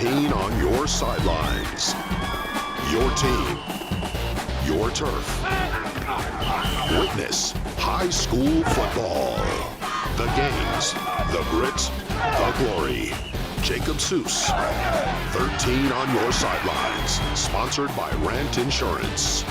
13 on your sidelines. Your team, your turf. Witness high school football. The games, the grit, the glory. Jacob Seuss, 13 on your sidelines. Sponsored by Rant Insurance.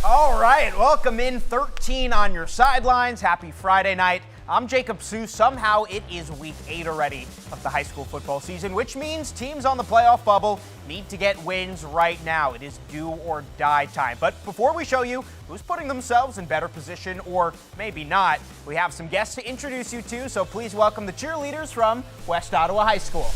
All right, welcome in 13 on your sidelines. Happy Friday night. I'm Jacob Seuss. Somehow it is week 8 already of the high school football season, which means teams on the playoff bubble need to get wins right now. It is do or die time. But before we show you who's putting themselves in better position, or maybe not, we have some guests to introduce you to, so please welcome the cheerleaders from West Ottawa High School.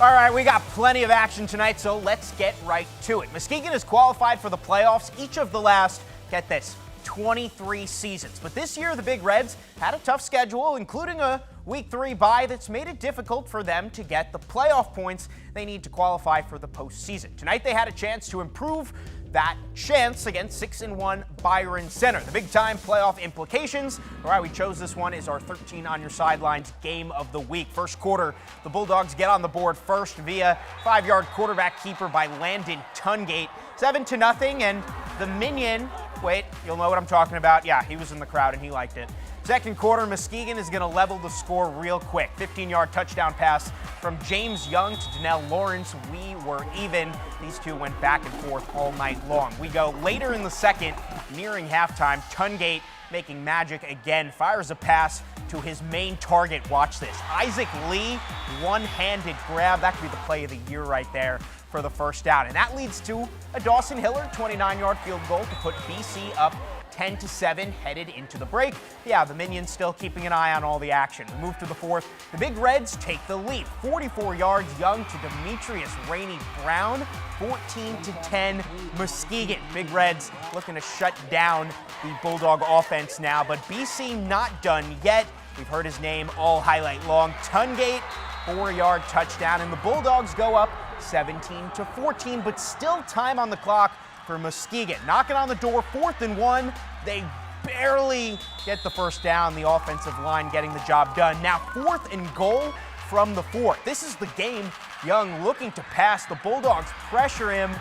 All right, we got plenty of action tonight, so let's get right to it. Muskegon has qualified for the playoffs each of the last, get this, 23 seasons. But this year, the Big Reds had a tough schedule, including a Week 3 bye that's made it difficult for them to get the playoff points they need to qualify for the postseason. Tonight, they had a chance to improve that chance against 6-1 Byron Center. The big-time playoff implications. All right, we chose this one as our 13 on your sidelines game of the week. First quarter, the Bulldogs get on the board first via 5-yard quarterback keeper by Landon Tungate. 7-0, and the Minion, wait, you'll know what I'm talking about. Yeah, he was in the crowd and he liked it. Second quarter, Muskegon is going to level the score real quick. 15-yard touchdown pass from James Young to Danelle Lawrence. We were even. These two went back and forth all night long. We go later in the second, nearing halftime. Tungate, making magic again, fires a pass to his main target. Watch this. Isaac Lee, one-handed grab. That could be the play of the year right there for the first down. And that leads to a Dawson Hillard 29-yard field goal to put BC up 10-7 headed into the break. Yeah, the Minions still keeping an eye on all the action. We move to the fourth. The Big Reds take the lead. 44 yards, Young to Demetrius Rainey Brown. 14-10 Muskegon. Big Reds looking to shut down the Bulldog offense now, but BC not done yet. We've heard his name all highlight long. Tungate, 4-yard touchdown, and the Bulldogs go up 17-14, but still time on the clock for Muskegon. Knocking on the door, 4th and 1. They barely get the first down. The offensive line getting the job done. Now 4th and goal from the 4. This is the game. Young looking to pass. The Bulldogs pressure him,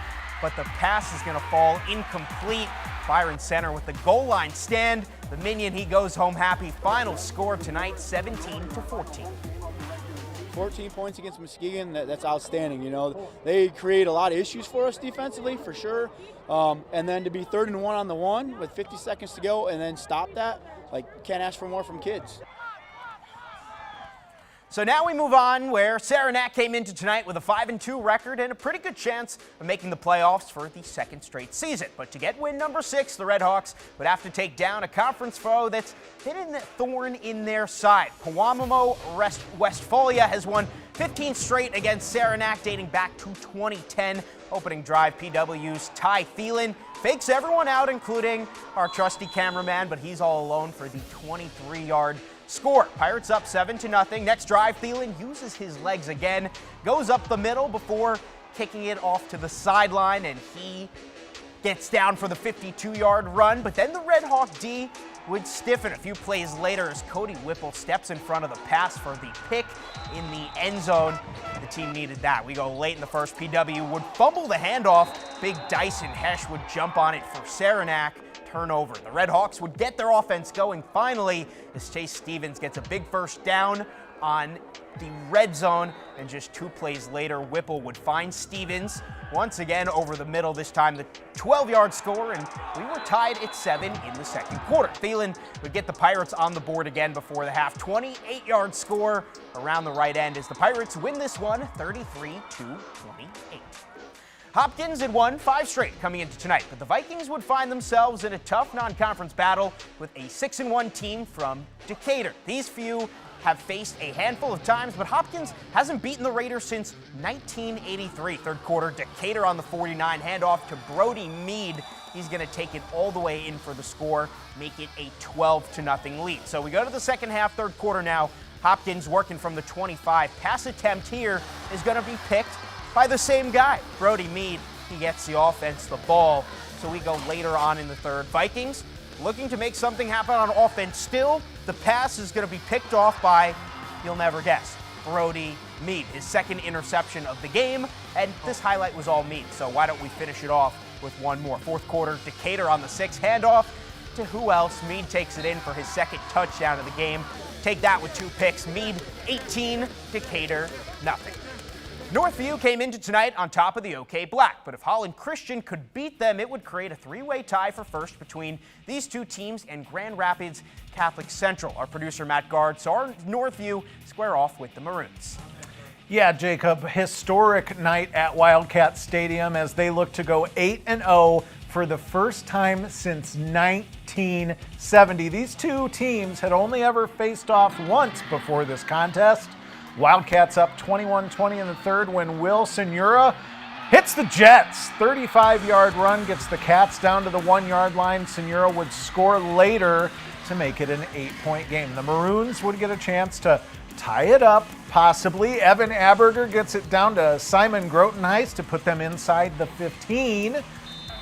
but the pass is going to fall incomplete. Byron Center with the goal line stand. The Minion, he goes home happy. Final score tonight, 17-14. 14 points against Muskegon, that's outstanding. You know, they create a lot of issues for us defensively, for sure. And then to be 3rd and 1 on the 1 with 50 seconds to go and then stop that, like, can't ask for more from kids. So now we move on where Saranac came into tonight with a 5-2 record and a pretty good chance of making the playoffs for the second straight season. But to get win number 6, the Redhawks would have to take down a conference foe that's been a thorn in their side. Pewamo-Westphalia has won 15 straight against Saranac dating back to 2010. Opening drive, PW's Ty Thielen fakes everyone out, including our trusty cameraman, but he's all alone for the 23-yard score. Pirates up 7-0. Next drive, Thielen uses his legs again, goes up the middle before kicking it off to the sideline, and he gets down for the 52-yard run. But then the Red Hawk D would stiffen a few plays later as Cody Whipple steps in front of the pass for the pick in the end zone. The team needed that. We go late in the first. PW would fumble the handoff. Big Dyson Hesh would jump on it for Saranac. Turnover. The Red Hawks would get their offense going finally as Chase Stevens gets a big first down on the red zone, and just 2 plays later, Whipple would find Stevens once again over the middle, this time the 12-yard score, and we were tied at 7 in the second quarter. Thielen would get the Pirates on the board again before the half. 28-yard score around the right end as the Pirates win this one 33-28. Hopkins had won 5 straight coming into tonight, but the Vikings would find themselves in a tough non-conference battle with a 6-1 team from Decatur. These few have faced a handful of times, but Hopkins hasn't beaten the Raiders since 1983. Third quarter, Decatur on the 49, handoff to Brody Mead. he's going to take it all the way in for the score, make it a 12-0 lead. So we go to the second half, third quarter now. Hopkins working from the 25. Pass attempt here is going to be picked by the same guy, Brody Mead. He gets the offense the ball. So we go later on in the third. Vikings looking to make something happen on offense. Still, the pass is going to be picked off by, you'll never guess, Brody Mead, his second interception of the game. And this highlight was all Mead, so why don't we finish it off with one more. Fourth quarter, Decatur on the 6, handoff to who else? Mead takes it in for his second touchdown of the game. Take that with 2 picks. Mead 18, Decatur nothing. Northview came into tonight on top of the OK Black, but if Holland Christian could beat them, it would create a 3-way tie for first between these two teams and Grand Rapids Catholic Central. Our producer Matt Gard saw our Northview square off with the Maroons. Yeah, Jacob, historic night at Wildcat Stadium as they look to go 8-0 for the first time since 1970. These two teams had only ever faced off once before this contest. Wildcats up 21-20 in the third when Will Senura hits the Jets. 35-yard run gets the Cats down to the 1-yard line. Senura would score later to make it an 8-point game. The Maroons would get a chance to tie it up, possibly. Evan Aberger gets it down to Simon Grotenheist to put them inside the 15.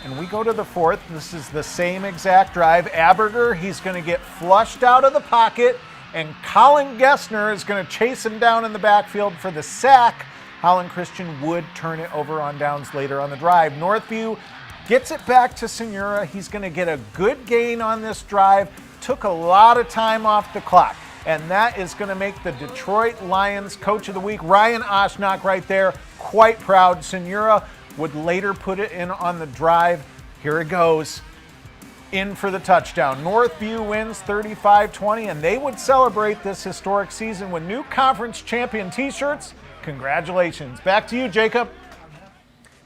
And we go to the fourth. This is the same exact drive. Aberger, he's going to get flushed out of the pocket, and Colin Gessner is going to chase him down in the backfield for the sack. Holland Christian would turn it over on downs later on the drive. Northview gets it back to Senura. He's going to get a good gain on this drive. Took a lot of time off the clock. And that is going to make the Detroit Lions Coach of the Week, Ryan Oshnock, right there, quite proud. Senura would later put it in on the drive. Here it goes. In for the touchdown. Northview wins 35-20, and they would celebrate this historic season with new conference champion t-shirts. Congratulations. Back to you, Jacob.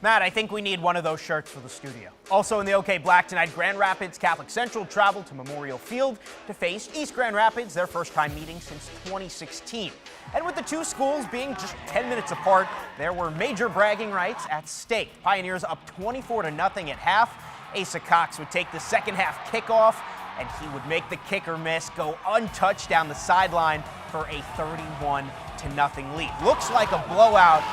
Matt, I think we need one of those shirts for the studio. Also in the OK Black tonight, Grand Rapids Catholic Central traveled to Memorial Field to face East Grand Rapids, their first time meeting since 2016. And with the two schools being just 10 minutes apart, there were major bragging rights at stake. Pioneers up 24-0 at half. Asa Cox would take the second half kickoff, and he would make the kicker miss, go untouched down the sideline for a 31-0 lead. Looks like a blowout,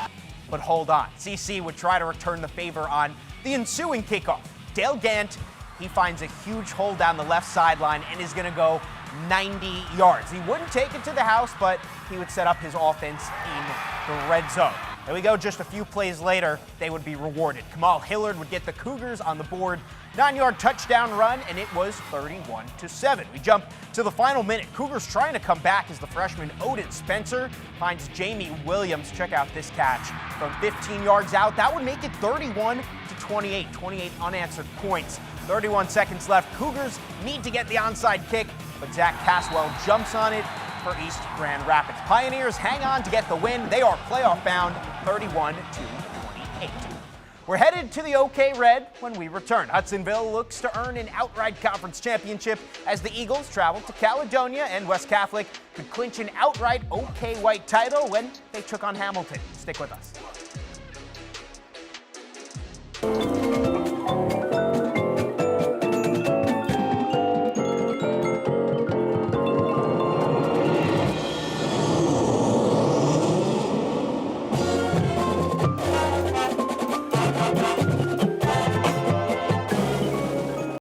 but hold on. CC would try to return the favor on the ensuing kickoff. Dale Gant, he finds a huge hole down the left sideline and is going to go 90 yards. He wouldn't take it to the house, but he would set up his offense in the red zone. There we go, just a few plays later, they would be rewarded. Kamal Hillard would get the Cougars on the board. 9-yard touchdown run, and it was 31-7. We jump to the final minute. Cougars trying to come back as the freshman Odin Spencer finds Jamie Williams. Check out this catch from 15 yards out. That would make it 31-28. 28 unanswered points. 31 seconds left. Cougars need to get the onside kick, but Zach Caswell jumps on it for East Grand Rapids. Pioneers hang on to get the win. They are playoff bound, 31-28. We're headed to the OK Red when we return. Hudsonville looks to earn an outright conference championship as the Eagles travel to Caledonia, and West Catholic could clinch an outright OK White title when they took on Hamilton. Stick with us.